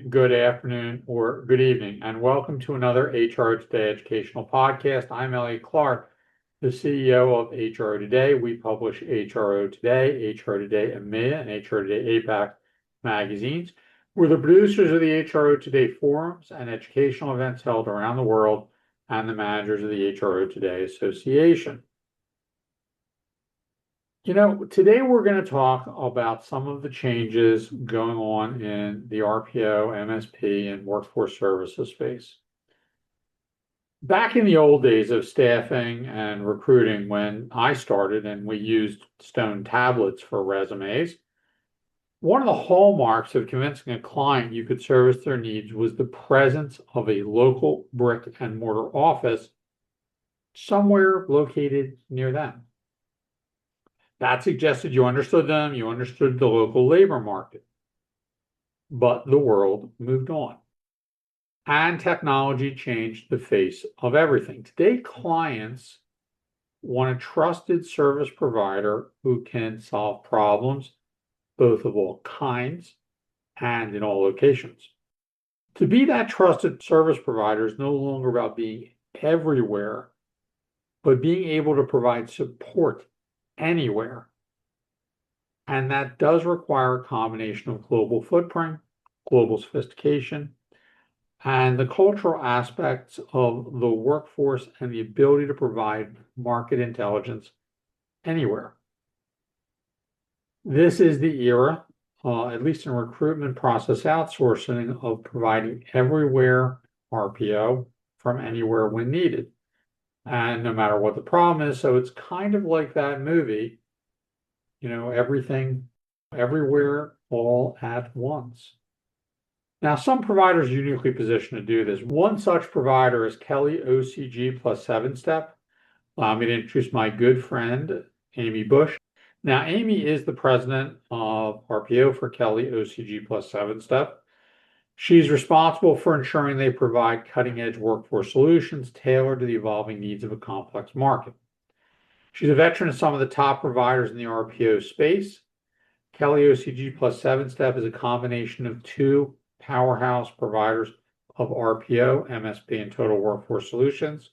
good afternoon, or good evening, and welcome to another HRO Today Educational Podcast. I'm Elliot, the CEO of HRO Today. We publish HRO Today, HRO Today EMEA, and HRO Today APAC magazines. We're the producers of the HRO Today forums and educational events held around the world, and the managers of the HRO Today Association. Today we're going to talk about some of the changes going on in the RPO, MSP, and workforce services space. Back in the old days of staffing and recruiting, when I started and we used stone tablets for resumes, one of the hallmarks of convincing a client you could service their needs was the presence of a local brick and mortar office somewhere located near them. That suggested you understood them, you understood the local labor market. But the world moved on. And technology changed the face of everything. Today, clients want a trusted service provider who can solve problems, both of all kinds and in all locations. To be that trusted service provider is no longer about being everywhere, but being able to provide support anywhere. And that does require a combination of global footprint, global sophistication, and the cultural aspects of the workforce and the ability to provide market intelligence anywhere. This is the era, at least in recruitment process outsourcing, of providing everywhere RPO from anywhere when needed. And no matter what the problem is, so it's kind of like that movie, everything, everywhere, all at once. Now, some providers are uniquely positioned to do this. One such provider is KellyOCG Sevenstep. Allow me to introduce my good friend, Amy Bush. Now, Amy is the president of RPO for KellyOCG Sevenstep. She's responsible for ensuring they provide cutting-edge workforce solutions tailored to the evolving needs of a complex market. She's a veteran of some of the top providers in the RPO space. KellyOCG Sevenstep is a combination of two powerhouse providers of RPO, MSP, and total workforce solutions.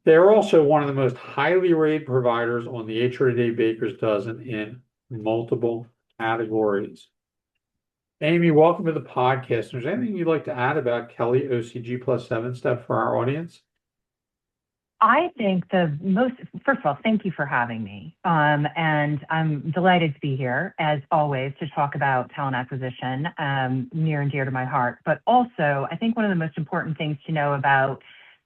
They are also one of the most highly rated providers on the HRO Today Baker's Dozen in multiple categories. Amy, welcome to the podcast. Is there anything you'd like to add about KellyOCG Sevenstep for our audience? I think first of all, thank you for having me. And I'm delighted to be here, as always, to talk about talent acquisition, near and dear to my heart. But also, I think one of the most important things to know about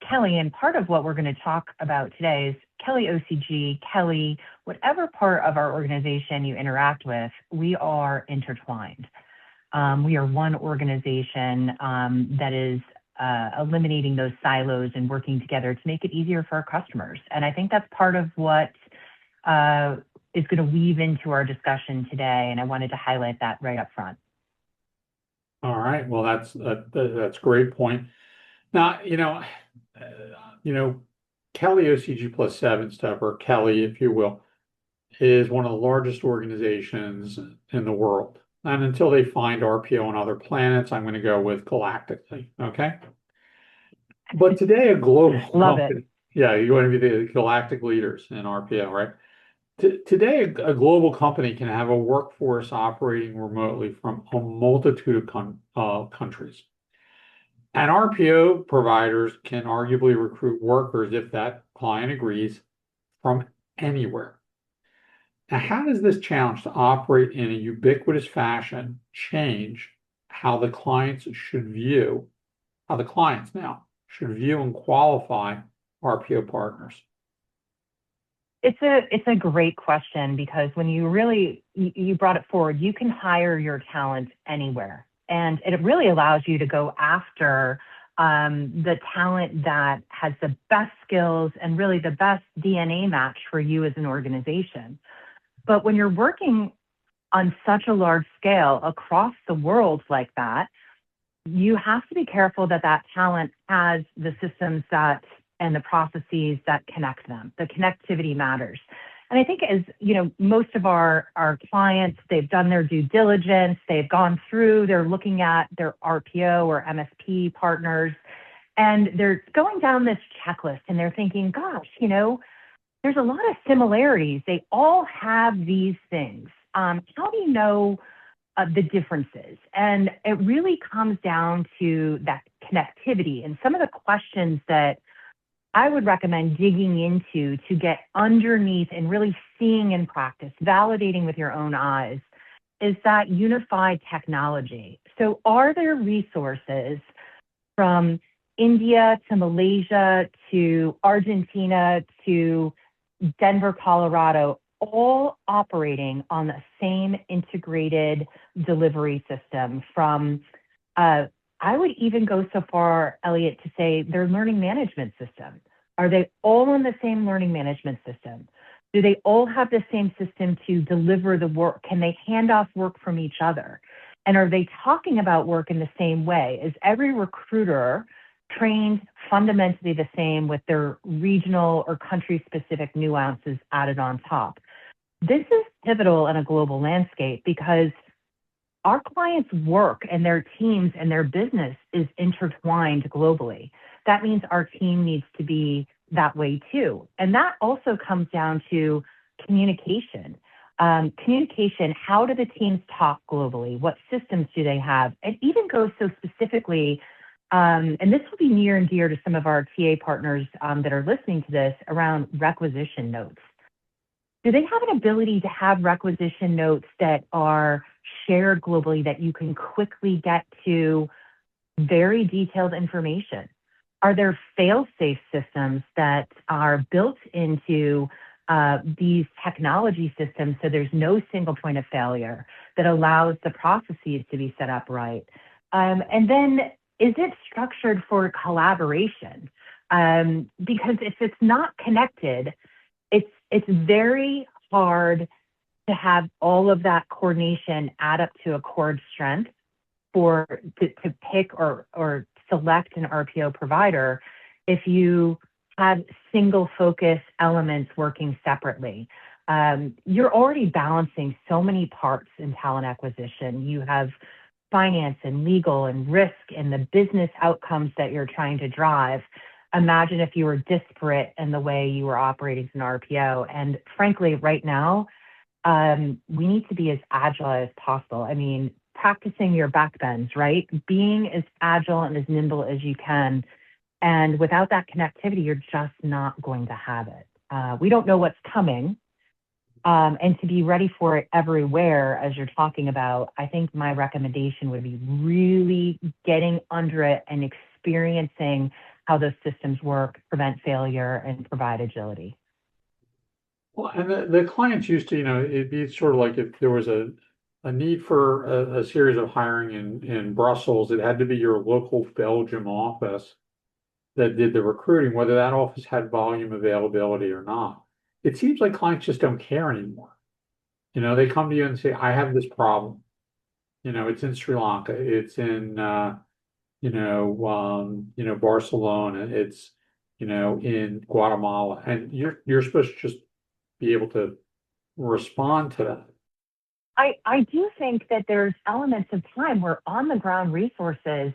Kelly, and part of what we're going to talk about today, is KellyOCG, Kelly, whatever part of our organization you interact with, we are intertwined. We are one organization that is eliminating those silos and working together to make it easier for our customers. And I think that's part of what is going to weave into our discussion today. And I wanted to highlight that right up front. All right. Well, that's a great point. Now, KellyOCG Sevenstep, or Kelly, if you will, is one of the largest organizations in the world. And until they find RPO on other planets, I'm going to go with galactically. Okay. But today, a global Love company, it. Yeah, you want to be the galactic leaders in RPO, right? Today, a global company can have a workforce operating remotely from a multitude of countries. And RPO providers can arguably recruit workers, if that client agrees, from anywhere. Now, how does this challenge to operate in a ubiquitous fashion change how the clients now should view and qualify RPO partners? It's a great question, because when you brought it forward, you can hire your talent anywhere. And it really allows you to go after the talent that has the best skills and really the best DNA match for you as an organization. But when you're working on such a large scale across the world like that, you have to be careful that talent has the systems and the processes that connect them. The connectivity matters. And I think, as you know, most of our clients, they've done their due diligence, they've gone through, they're looking at their RPO or MSP partners, and they're going down this checklist and they're thinking, gosh, you know, there's a lot of similarities. They all have these things. How do you know the differences? And it really comes down to that connectivity and some of the questions that I would recommend digging into to get underneath and really seeing in practice, validating with your own eyes, is that unified technology. So are there resources from India to Malaysia to Argentina to Denver, Colorado, all operating on the same integrated delivery system from, I would even go so far, Elliot, to say their learning management system. Are they all on the same learning management system? Do they all have the same system to deliver the work? Can they hand off work from each other? And are they talking about work in the same way? Is every recruiter trained fundamentally the same with their regional or country-specific nuances added on top? This is pivotal in a global landscape because our clients' work and their teams and their business is intertwined globally. That means our team needs to be that way too. And that also comes down to communication. Communication, how do the teams talk globally? What systems do they have? It even goes so specifically, and this will be near and dear to some of our TA partners that are listening to this, around requisition notes. Do they have an ability to have requisition notes that are shared globally that you can quickly get to very detailed information? Are there fail-safe systems that are built into these technology systems so there's no single point of failure that allows the processes to be set up right? And then, is it structured for collaboration? Because if it's not connected, it's very hard to have all of that coordination add up to a core strength to pick or select an RPO provider if you have single focus elements working separately. You're already balancing so many parts in talent acquisition. You have finance and legal and risk and the business outcomes that you're trying to drive. Imagine if you were disparate in the way you were operating as an RPO. And frankly, right now, we need to be as agile as possible. I mean, practicing your backbends, right? Being as agile and as nimble as you can. And without that connectivity, you're just not going to have it. We don't know what's coming. And to be ready for it everywhere, as you're talking about, I think my recommendation would be really getting under it and experiencing how those systems work, prevent failure, and provide agility. Well, and the clients used to, it'd be sort of like if there was a need for a series of hiring in Brussels, it had to be your local Belgium office that did the recruiting, whether that office had volume availability or not. It seems like clients just don't care anymore. They come to you and say, I have this problem. It's in Sri Lanka, it's in Barcelona, it's in Guatemala, and you're supposed to just be able to respond to that. I do think that there's elements of time where on the ground resources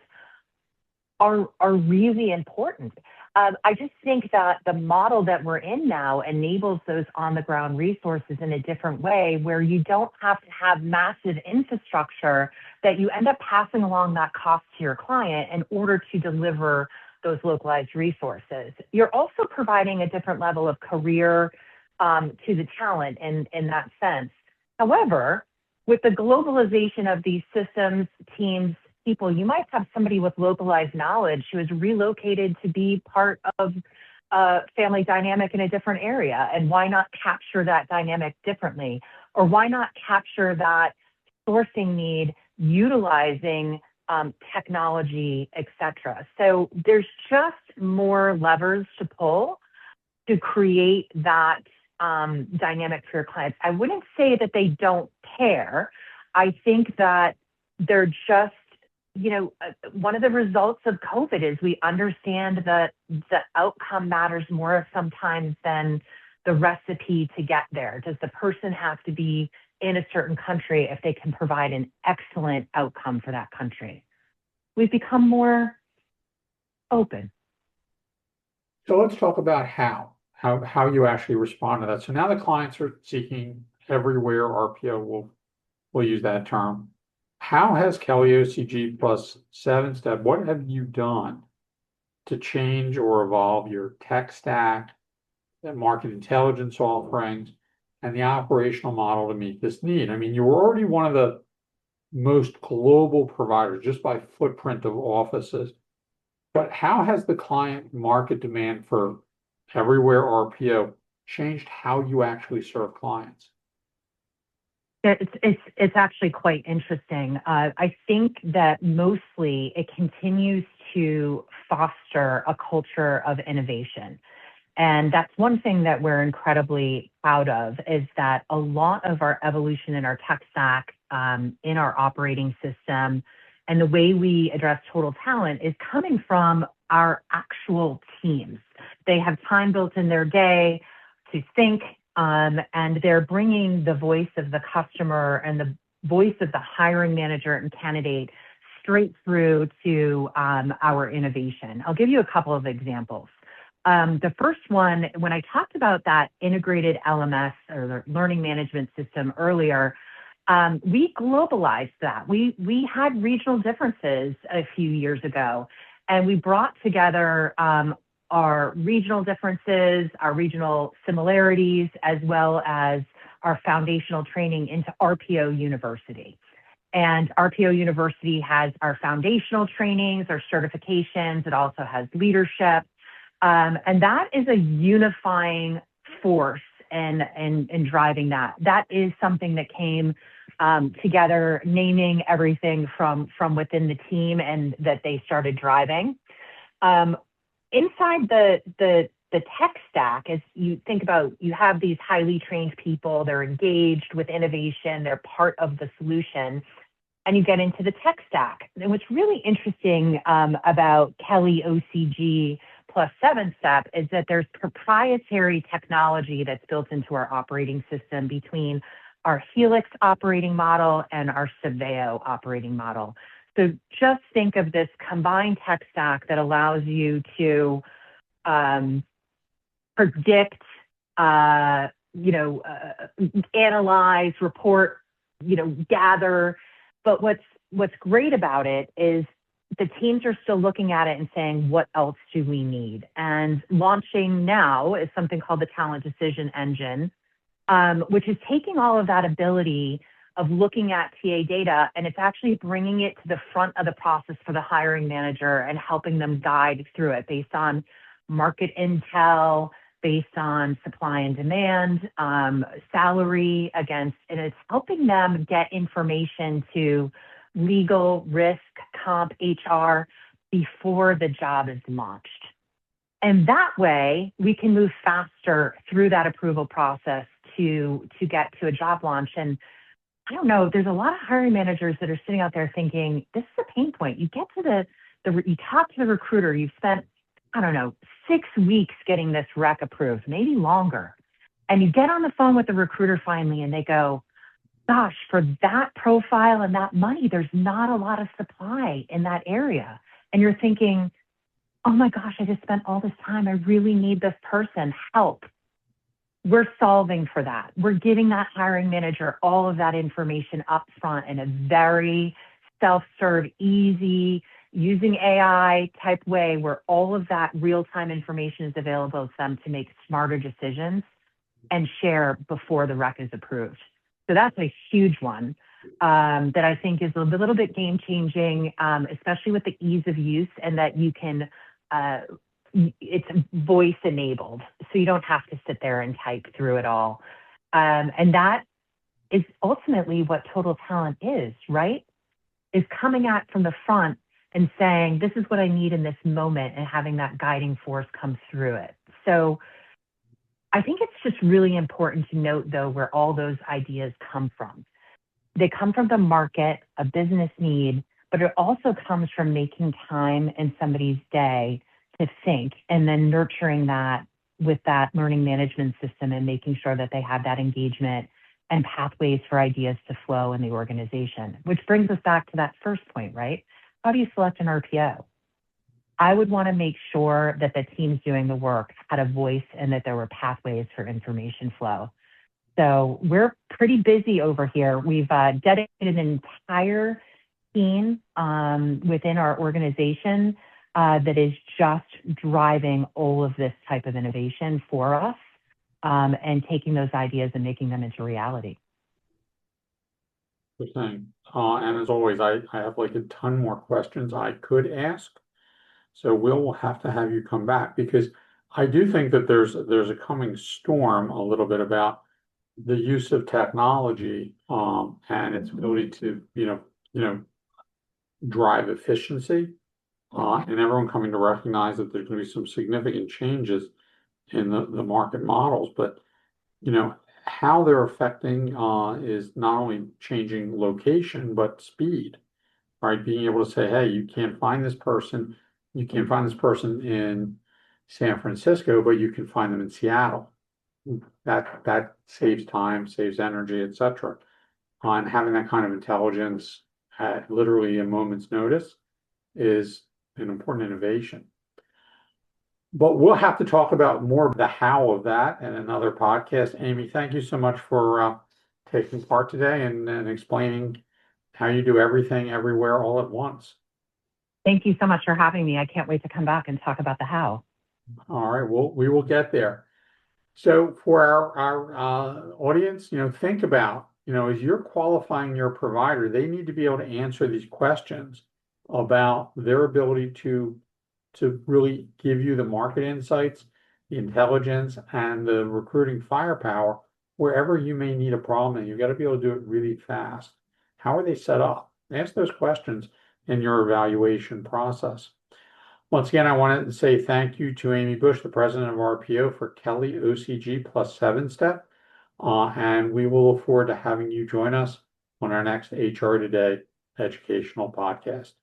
are really important. I just think that the model that we're in now enables those on the ground resources in a different way, where you don't have to have massive infrastructure that you end up passing along that cost to your client in order to deliver those localized resources. You're also providing a different level of career to the talent in that sense. However, with the globalization of these systems, teams, people, you might have somebody with localized knowledge who is relocated to be part of a family dynamic in a different area. And why not capture that dynamic differently? Or why not capture that sourcing need utilizing technology, et cetera? So there's just more levers to pull to create that dynamic for your clients. I wouldn't say that they don't care. I think that they're just, one of the results of COVID is we understand that the outcome matters more sometimes than the recipe to get there? Does the person have to be in a certain country if they can provide an excellent outcome for that country? We've become more open. So let's talk about how you actually respond to that. So now the clients are seeking everywhere RPO, we'll use that term. How has KellyOCG plus Sevenstep, what have you done to change or evolve your tech stack, the market intelligence offerings, and the operational model to meet this need? I mean, you were already one of the most global providers just by footprint of offices, but how has the client market demand for everywhere RPO changed how you actually serve clients? It's actually quite interesting. I think that mostly it continues to foster a culture of innovation. And that's one thing that we're incredibly proud of, is that a lot of our evolution in our tech stack, in our operating system, and the way we address total talent is coming from our actual teams. They have time built in their day to think, and they're bringing the voice of the customer and the voice of the hiring manager and candidate straight through to our innovation. I'll give you a couple of examples. The first one, when I talked about that integrated LMS or the learning management system earlier, we globalized that. We had regional differences a few years ago, and we brought together our regional differences, our regional similarities, as well as our foundational training into RPO University. And RPO University has our foundational trainings, our certifications. It also has leadership. And that is a unifying force in driving that. That is something that came together, naming everything from within the team, and that they started driving. Inside the tech stack, as you think about, you have these highly trained people, they're engaged with innovation, they're part of the solution, and you get into the tech stack. And what's really interesting about KellyOCG plus Sevenstep is that there's proprietary technology that's built into our operating system between our Helix operating model and our Surveyo operating model. So just think of this combined tech stack that allows you to predict, analyze, report, gather. But what's great about it is the teams are still looking at it and saying, what else do we need? And launching now is something called the Talent Decision Engine, which is taking all of that ability of looking at TA data, and it's actually bringing it to the front of the process for the hiring manager and helping them guide through it based on market intel, based on supply and demand, salary and it's helping them get information to legal, risk, comp, HR before the job is launched. And that way we can move faster through that approval process to get to a job launch. And I don't know, there's a lot of hiring managers that are sitting out there thinking, this is a pain point. You get to you talk to the recruiter, you've spent, 6 weeks getting this rec approved, maybe longer. And you get on the phone with the recruiter finally, and they go, gosh, for that profile and that money, there's not a lot of supply in that area. And you're thinking, oh my gosh, I just spent all this time. I really need this person. Help. We're solving for that. We're giving that hiring manager all of that information up front in a very self-serve, easy, using AI type way, where all of that real-time information is available to them to make smarter decisions and share before the rec is approved. So that's a huge one that I think is a little bit game-changing, especially with the ease of use, and that you can, it's voice-enabled, so you don't have to sit there and type through it all. And that is ultimately what total talent is, right? Is coming at from the front and saying, this is what I need in this moment, and having that guiding force come through it. So I think it's just really important to note, though, where all those ideas come from. They come from the market, a business need, but it also comes from making time in somebody's day to think, and then nurturing that with that learning management system and making sure that they have that engagement and pathways for ideas to flow in the organization, which brings us back to that first point, right? How do you select an RPO? I would want to make sure that the teams doing the work had a voice and that there were pathways for information flow. So we're pretty busy over here. We've dedicated an entire team within our organization that is just driving all of this type of innovation for us and taking those ideas and making them into reality. Good thing. And as always, I have like a ton more questions I could ask. So we'll have to have you come back because I do think that there's a coming storm a little bit about the use of technology and its ability to drive efficiency and everyone coming to recognize that there's going to be some significant changes in the market models, but how they're affecting is not only changing location but speed, right? Being able to say, hey, you can't find this person in San Francisco, but you can find them in Seattle. That saves time, saves energy, etc. And having that kind of intelligence at literally a moment's notice is an important innovation. But we'll have to talk about more of the how of that in another podcast. Amy, thank you so much for taking part today and explaining how you do everything everywhere all at once. Thank you so much for having me. I can't wait to come back and talk about the how. All right, well, we will get there. So for our audience, think about, as you're qualifying your provider, they need to be able to answer these questions about their ability to really give you the market insights, the intelligence, and the recruiting firepower wherever you may need a problem. And you've got to be able to do it really fast. How are they set up? Ask those questions in your evaluation process. Once again, I want to say thank you to Amy Bush, the president of RPO, for KellyOCG plus Sevenstep. And we will look forward to having you join us on our next HRO Today Educational Podcast.